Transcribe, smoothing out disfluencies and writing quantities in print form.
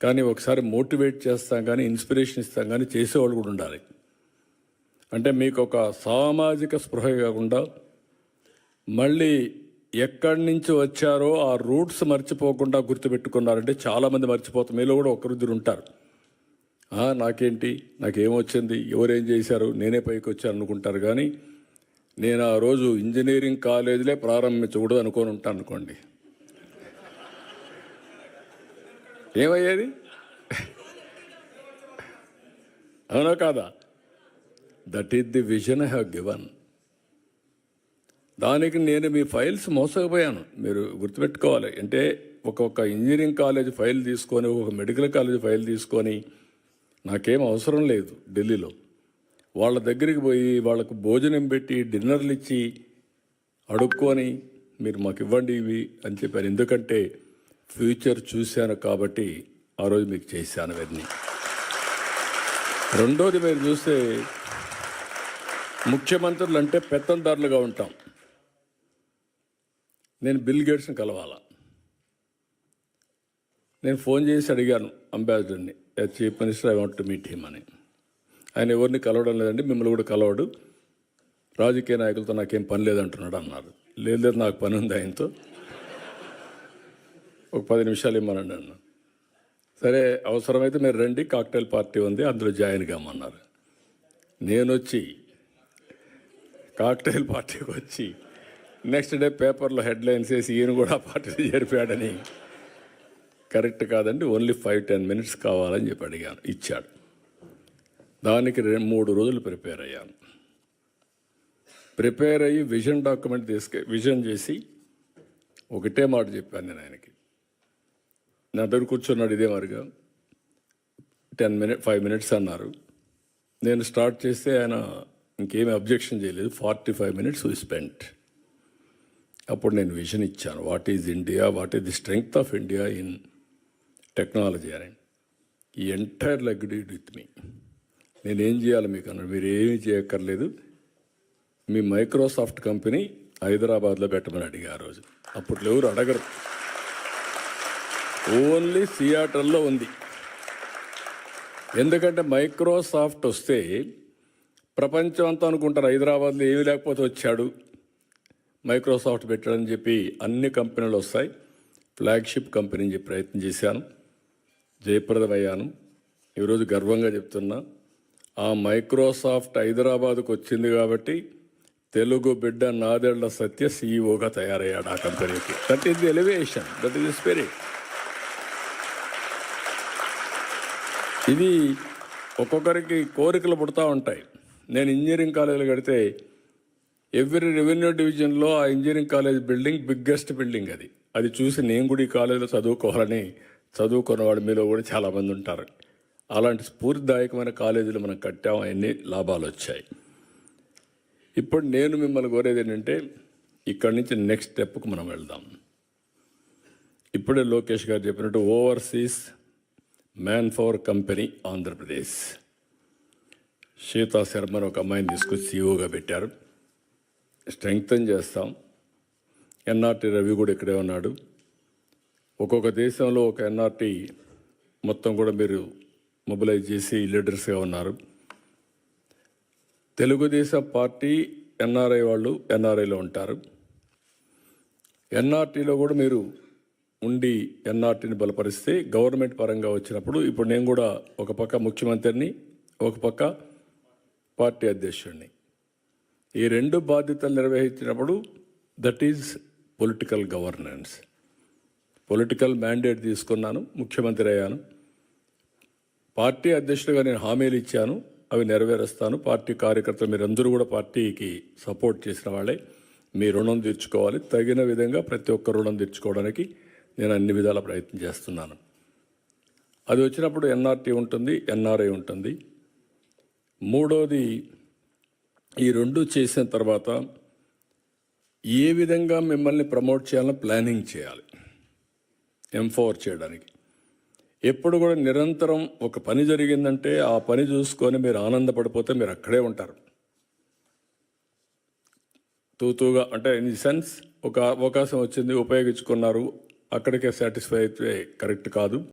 కానీ ఒకసారి మోటివేట్ చేస్తాం కానీ ఇన్స్పిరేషన్ ఇస్తాం కానీ చేసేవాళ్ళు కూడా ఉండాలి. అంటే మీకు ఒక సామాజిక స్పృహ కాకుండా మళ్ళీ ఎక్కడి నుంచి వచ్చారో ఆ రూట్స్ మర్చిపోకుండా గుర్తుపెట్టుకున్నారంటే చాలామంది మర్చిపోతాం. మీలో కూడా ఒకరిద్దరు ఉంటారు, నాకేంటి, నాకేమొచ్చింది, ఎవరేం చేశారు, నేనే పైకి వచ్చాను అనుకుంటారు. కానీ నేను ఆ రోజు ఇంజనీరింగ్ కాలేజీలే ప్రారంభించకూడదు అనుకొని ఉంటాను అనుకోండి, ఏమయ్యేది? అవునా కాదా? That is the vision I have given. దానికి నేను మీ ఫైల్స్ మోసకపోయాను, మీరు గుర్తుపెట్టుకోవాలి. అంటే ఒక్కొక్క ఇంజనీరింగ్ కాలేజ్ ఫైల్ తీసుకొని, ఒక మెడికల్ కాలేజ్ ఫైల్ తీసుకొని, నాకేం అవసరం లేదు ఢిల్లీలో, వాళ్ళ దగ్గరికి పోయి వాళ్ళకు భోజనం పెట్టి డిన్నర్లు ఇచ్చి అడుక్కొని మీరు మాకు ఇవ్వండి ఇవి అని చెప్పారు. ఎందుకంటే ఫ్యూచర్ చూశాను కాబట్టి ఆ రోజు మీకు చేశాను అవన్నీ. రెండోది, మీరు చూస్తే ముఖ్యమంత్రులు అంటే పెత్తందారులుగా ఉంటాం. నేను బిల్ గేట్స్ని కలవాలా, నేను ఫోన్ చేసి అడిగాను అంబాసిడర్ని, chief minister I want to meet him అని. ఆయన ఎవరిని కలవడం లేదండి, మిమ్మల్ని కూడా కలవడు, రాజకీయ నాయకులతో నాకేం పని లేదంటున్నాడు అన్నారు. లేదు, నాకు పని ఉంది ఆయనతో, ఒక 10 నిమిషాలు ఇమ్మనండి అన్న. సరే, అవసరమైతే మీరు రండి, కాక్టైల్ పార్టీ ఉంది, అందులో జాయిన్ కామన్నారు. నేను వచ్చి కాక్టైల్ పార్టీకి వచ్చి నెక్స్ట్ డే పేపర్లో హెడ్లైన్స్ వేసి ఈయన కూడా పార్టీలో చేరిపోయాడని. కరెక్ట్ కాదండి, ఓన్లీ 5-10 మినిట్స్ కావాలని చెప్పి అడిగాను, ఇచ్చాడు. దానికి 3 రోజులు ప్రిపేర్ అయ్యాను. ప్రిపేర్ అయ్యి విజన్ డాక్యుమెంట్ విజన్ చేసి ఒకటే మాట చెప్పాను నేను ఆయనకి. నా దగ్గర కూర్చున్నాడు ఇదే మరిగా. 5 మినిట్స్ అన్నారు. నేను స్టార్ట్ చేస్తే ఆయన ఇంకేమీ అబ్జెక్షన్ చేయలేదు. 45 మినిట్స్ వి స్పెంట్. అప్పుడు నేను విజన్ ఇచ్చాను, what is India, what is the strength of India in technology అని. ఈ ఎంటైర్ అగ్రీడ్ విత్ మీ. నేనేం చేయాలి మీకు అన్నాడు. మీరు ఏమీ చేయక్కర్లేదు, మీ మైక్రోసాఫ్ట్ కంపెనీ హైదరాబాద్లో పెట్టమని అడిగా ఆ రోజు. అప్పుడు ఎవరు అడగరు, ఓన్లీ సియాటల్లో ఉంది. ఎందుకంటే మైక్రోసాఫ్ట్ వస్తే ప్రపంచం అంతా అనుకుంటారు హైదరాబాద్లో ఏమీ లేకపోతే వచ్చాడు మైక్రోసాఫ్ట్ పెట్టాడని చెప్పి. అన్ని కంపెనీలు వస్తాయి, ఫ్లాగ్షిప్ కంపెనీ చెప్పి ప్రయత్నం చేశాను, జయప్రదమయ్యాను. ఈరోజు గర్వంగా చెప్తున్నా, ఆ మైక్రోసాఫ్ట్ హైదరాబాద్కు వచ్చింది కాబట్టి తెలుగు బిడ్డ నాదెళ్ల సత్య సీఈఓగా తయారయ్యాడు ఆ కంపెనీకి. That is the elevation, that is the spirit. ఇది ఒక్కొక్కరికి కోరికలు పుడతా ఉంటాయి. నేను ఇంజనీరింగ్ కాలేజీలు కడితే ఎవ్రీ రెవెన్యూ డివిజన్లో ఆ engineering college building biggest building. అది చూసి నేను కూడా ఈ కాలేజీలో చదువుకోవాలని చదువుకున్నవాడు మీలో కూడా చాలామంది ఉంటారు. అలాంటి స్ఫూర్తిదాయకమైన కాలేజీలు మనం కట్టాం, అన్ని లాభాలు వచ్చాయి. ఇప్పుడు నేను మిమ్మల్ని కోరేది ఏంటంటే, ఇక్కడి నుంచి నెక్స్ట్ స్టెప్కు మనం వెళ్దాం. ఇప్పుడే లోకేష్ గారు చెప్పినట్టు overseas man power company Andhra Pradesh, Sita శర్మను ఒక అమ్మాయిని తీసుకొచ్చి సీఈఓగా పెట్టారు. స్ట్రెంగ్తన్ చేస్తాం. ఎన్ఆర్టీ రవి కూడా ఇక్కడే ఉన్నాడు. ఒక్కొక్క దేశంలో ఒక ఎన్ఆర్టీ మొత్తం కూడా మీరు మొబిలైజ్ చేసి లీడర్స్గా ఉన్నారు. తెలుగుదేశం పార్టీ ఎన్ఆర్ఐ వాళ్ళు ఎన్ఆర్ఐలో ఉంటారు. ఎన్ఆర్టీలో కూడా మీరు ఉండి ఎన్ఆర్టీని బలపరిస్తే గవర్నమెంట్ పరంగా వచ్చినప్పుడు, ఇప్పుడు నేను కూడా ఒక పక్క ముఖ్యమంత్రిని, ఒక పక్క పార్టీ అధ్యక్షుడిని, ఈ 2 బాధ్యతలు నిర్వహించినప్పుడు that is political governance. Political mandate తీసుకున్నాను, ముఖ్యమంత్రి అయ్యాను. పార్టీ అధ్యక్షుడిగా నేను హామీలు ఇచ్చాను, అవి నెరవేరుస్తాను. పార్టీ కార్యకర్తలు మీరందరూ కూడా పార్టీకి సపోర్ట్ చేసిన వాళ్ళే. మీ రుణం తీర్చుకోవాలి. తగిన విధంగా ప్రతి ఒక్క రుణం తీర్చుకోవడానికి నేను అన్ని విధాల ప్రయత్నం చేస్తున్నాను. అది వచ్చినప్పుడు ఎన్ఆర్టీ ఉంటుంది, ఎన్ఆర్ఐ ఉంటుంది. మూడోది, ఈ 2 చేసిన తర్వాత ఏ విధంగా మిమ్మల్ని ప్రమోట్ చేయాలో ప్లానింగ్ చేయాలి, ఎంపవర్ చేయడానికి. ఎప్పుడు కూడా నిరంతరం ఒక పని జరిగిందంటే ఆ పని చూసుకొని మీరు ఆనందపడిపోతే మీరు అక్కడే ఉంటారు. తూతూగా అంటే ఇన్ ది సెన్స్, ఒక అవకాశం వచ్చింది ఉపయోగించుకున్నారు, అక్కడికే సాటిస్ఫై అయితే కరెక్ట్ కాదు.